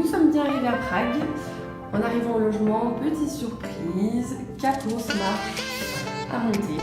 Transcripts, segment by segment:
nous sommes bien arrivés à Prague. En arrivant au logement, petite surprise, Kakos marche à monter.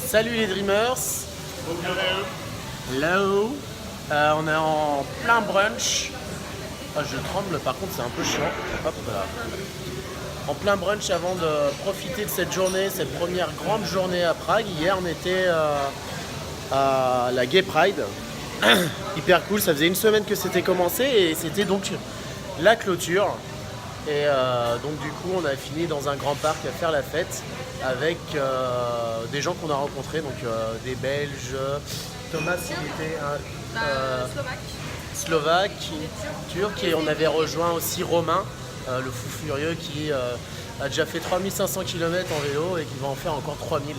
Salut les Dreamers. Hello. On est en plein brunch. Oh, je tremble, par contre c'est un peu chiant. Hop là. En plein brunch avant de profiter de cette journée, cette première grande journée à Prague. Hier on était à la Gay Pride. Hyper cool, ça faisait une semaine que c'était commencé et c'était donc la clôture. Et donc du coup on a fini dans un grand parc à faire la fête avec des gens qu'on a rencontrés, donc des Belges, Thomas il était Slovaque, Turc, et on avait rejoint aussi Romain, le fou furieux qui a déjà fait 3500 km en vélo et qui va en faire encore 3000.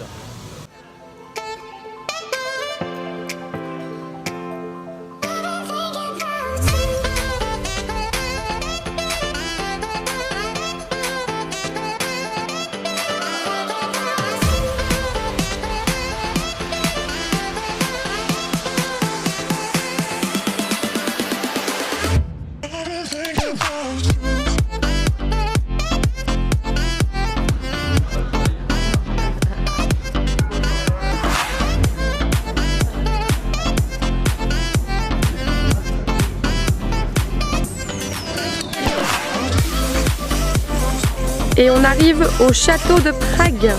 Et on arrive au château de Prague.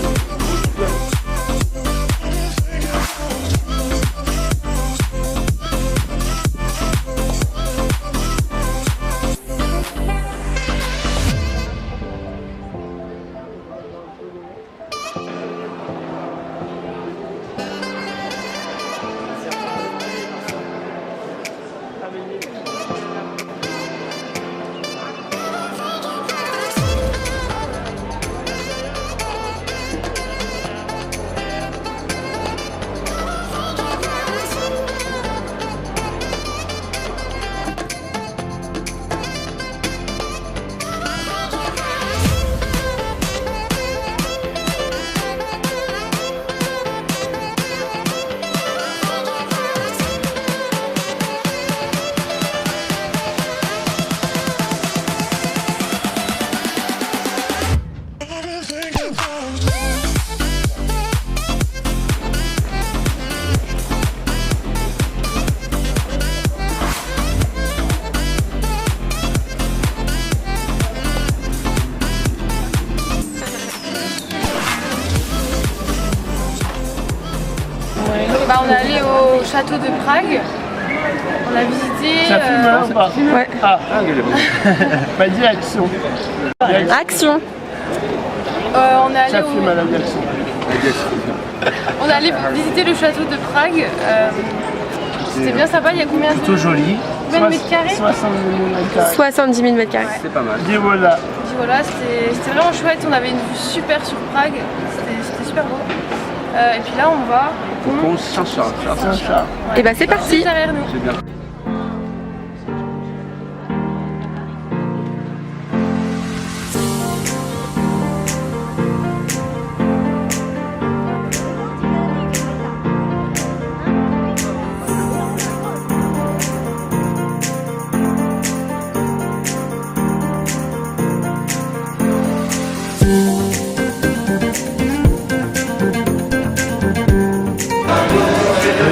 On est allé au château de Prague On a visité. Ça fume là ou pas? Ouais. Ah, bah dis action. Action. On est allé Ça fume à la direction. on est allé visiter le château de Prague. C'était bien sympa. Il y a combien de Plutôt joli. Combien de mètres carrés? 70 000 mètres carrés. 70 000 mètres carrés. C'est pas mal. Dis voilà. Voilà, c'était vraiment chouette. On avait une vue super sur Prague. C'était super beau. Et puis là, on va Au pont Saint-Charles. Saint-Charles. Et bah c'est parti. Derrière nous. C'est bien.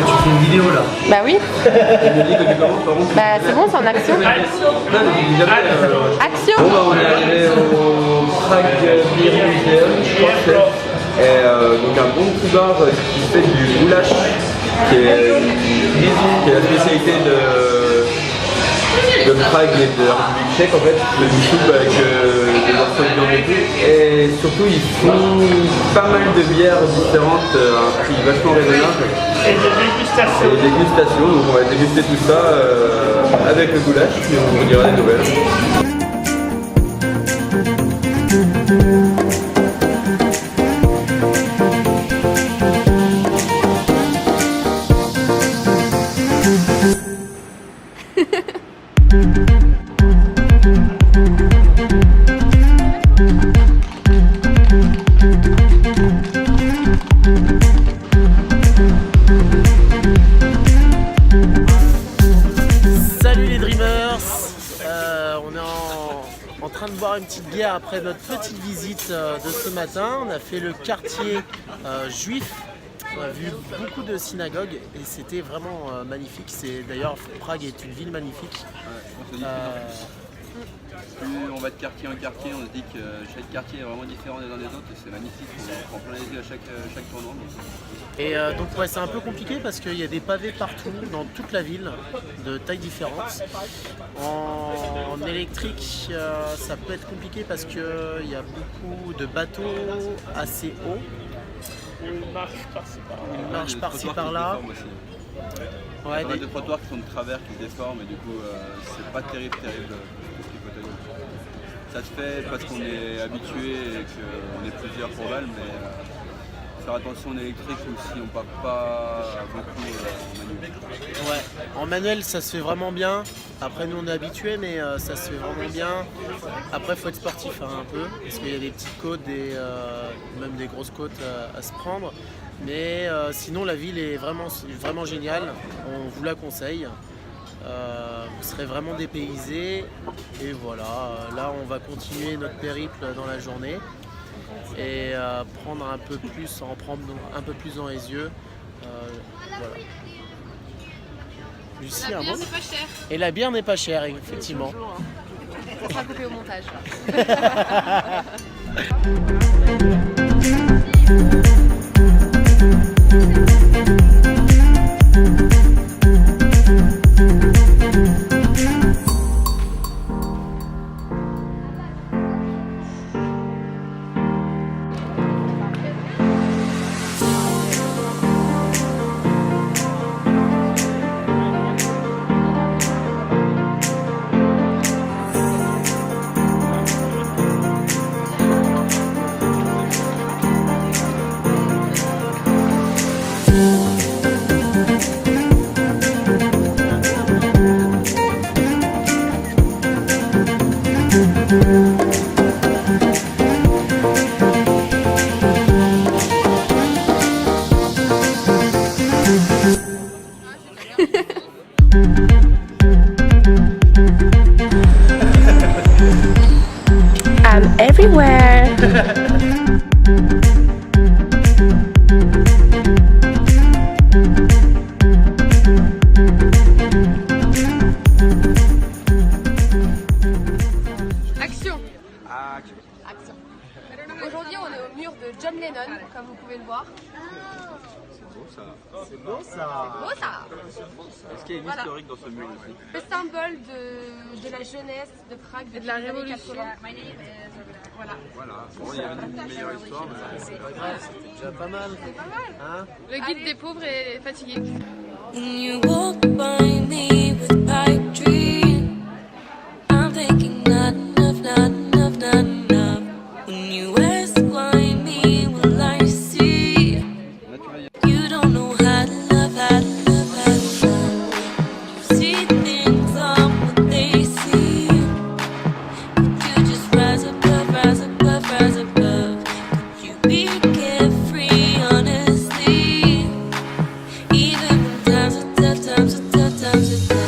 Tu fais une vidéo là. Bah oui. Elle me dit que tu commences par contre. Bah c'est bon, c'est en action. Action. Bon bah on est arrivé au Prague Beer Museum, je crois que c'est. Et donc un bon petit bar qui fait du goulash, qui est la spécialité de Prague et de la République tchèque en fait, du soupe avec des morceaux de viande et tout. Et surtout ils font pas mal de bières différentes à un prix vachement raisonnable. Et des dégustations. Et des dégustations, donc on va déguster tout ça avec le goulash et on vous dira des nouvelles. Salut les Dreamers, on est en train de boire une petite bière après notre petite visite de ce matin. On a fait le quartier juif, on a vu beaucoup de synagogues et c'était vraiment magnifique. D'ailleurs, Prague est une ville magnifique. Plus on va de quartier en quartier, on se dit que chaque quartier est vraiment différent des uns des autres et c'est magnifique, on prend plein les yeux à chaque tournant. Et donc ouais, c'est un peu compliqué parce qu'il y a des pavés partout dans toute la ville de tailles différentes. En électrique, ça peut être compliqué parce qu'il y a beaucoup de bateaux assez hauts. Une marche par-ci par-là. Une marche par-ci par-là. Il y a pas mal de trottoirs qui sont de travers, qui se déforment et du coup c'est pas terrible tout ce qui peut être. Ça se fait parce qu'on est habitué et qu'on est plusieurs pour Val, mais faire attention en électrique ou si on part pas beaucoup en manuel. Ouais, en manuel ça se fait vraiment bien. Après nous on est habitués mais ça se fait vraiment bien. Après il faut être sportif un peu parce qu'il y a des petites côtes, même des grosses côtes à se prendre. Mais sinon la ville est vraiment géniale, on vous la conseille. Vous serez vraiment dépaysés et voilà, là on va continuer notre périple dans la journée et prendre un peu plus dans les yeux. Voilà. Lucie, La un bière mot ? n'est pas chère. Et la bière n'est pas chère, effectivement. Ça sera coupé au montage. Rosa. Est-ce qu'il y a une Voilà. historique dans ce mur aussi? Le symbole de la jeunesse de Prague Et de la depuis les années révolution. 80. Voilà. Voilà. Bon, il y avait une meilleure histoire, mais c'est pas grave. C'était déjà pas mal. C'est pas mal. Hein? Le guide des pauvres est fatigué. When you walk by me with pipe dream, I'm thinking not enough, not enough, not enough. When you ask why me, will I see? Là, tu vas y aller. You don't know how to love, how to love, how to love. You see things are what they seem. Could you just rise above, rise above, rise above? Could you be carefree, honestly? Even when times are tough, times are tough, times are tough.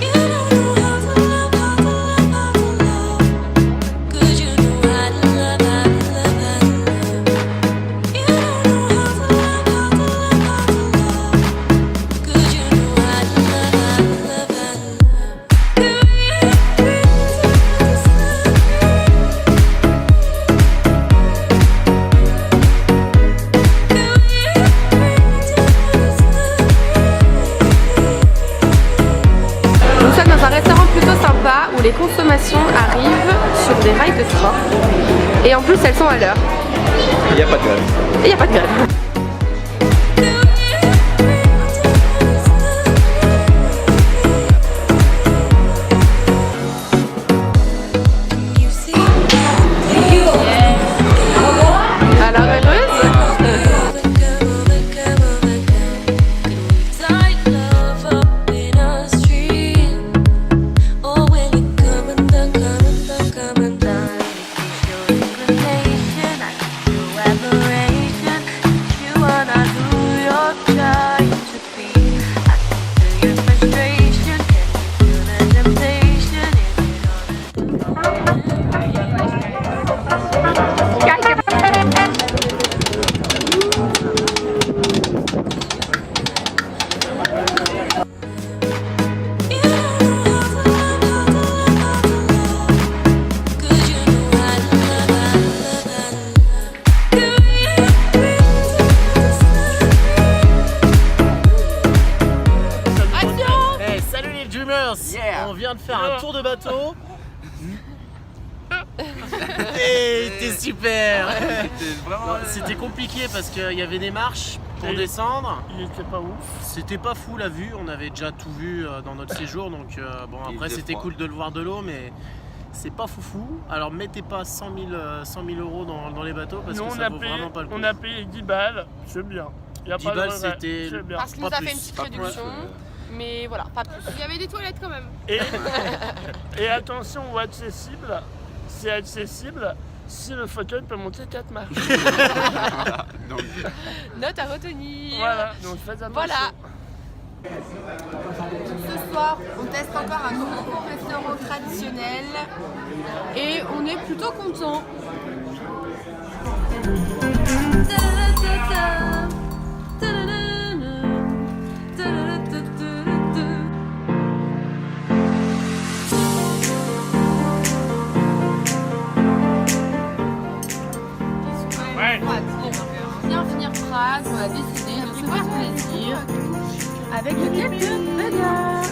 You don't know how to love, how to love, how to love. Could you know how to love, how to love, how to love? You don't know how to love, how to love, how to love. Could you know how to love, how to love, how to love? The way you treat us, Nous sommes dans un restaurant plutôt sympa où les consommations arrivent sur des rails de train. Et en plus elles sont à l'heure. Il n'y a pas de grève. Et il n'y a pas de grève. you see Alors heureuse? Hey, salut les Dreamers! On vient de faire un tour de bateau. Et c'était super! C'était vraiment. C'était compliqué parce qu'il y avait des marches pour descendre. Il était pas ouf. C'était pas fou la vue, on avait déjà tout vu dans notre séjour, donc bon Il après faisait c'était froid. cool de le voir de l'eau, mais c'est pas foufou. Alors mettez pas 100 000 euros dans les bateaux parce Nous, que on ça a, vaut payé, vraiment pas le coup. on a payé 10 balles, c'est bien. Y a 10 pas de balles, regret, c'était- c'est bien. Parce qu'il nous Pas a fait plus, une petite pas plus. réduction. Mais voilà, pas plus. Il y avait des toilettes quand même. Et attention aux accessibles, c'est accessible si le fauteuil peut monter 4 marches. Donc, Note à retenir. Voilà, donc faites attention. Voilà. Ce soir, on teste encore un nouveau restaurant traditionnel et on est plutôt content. Ouais. Bien finir Prague, on a décidé de se faire plaisir avec quelques bagarres.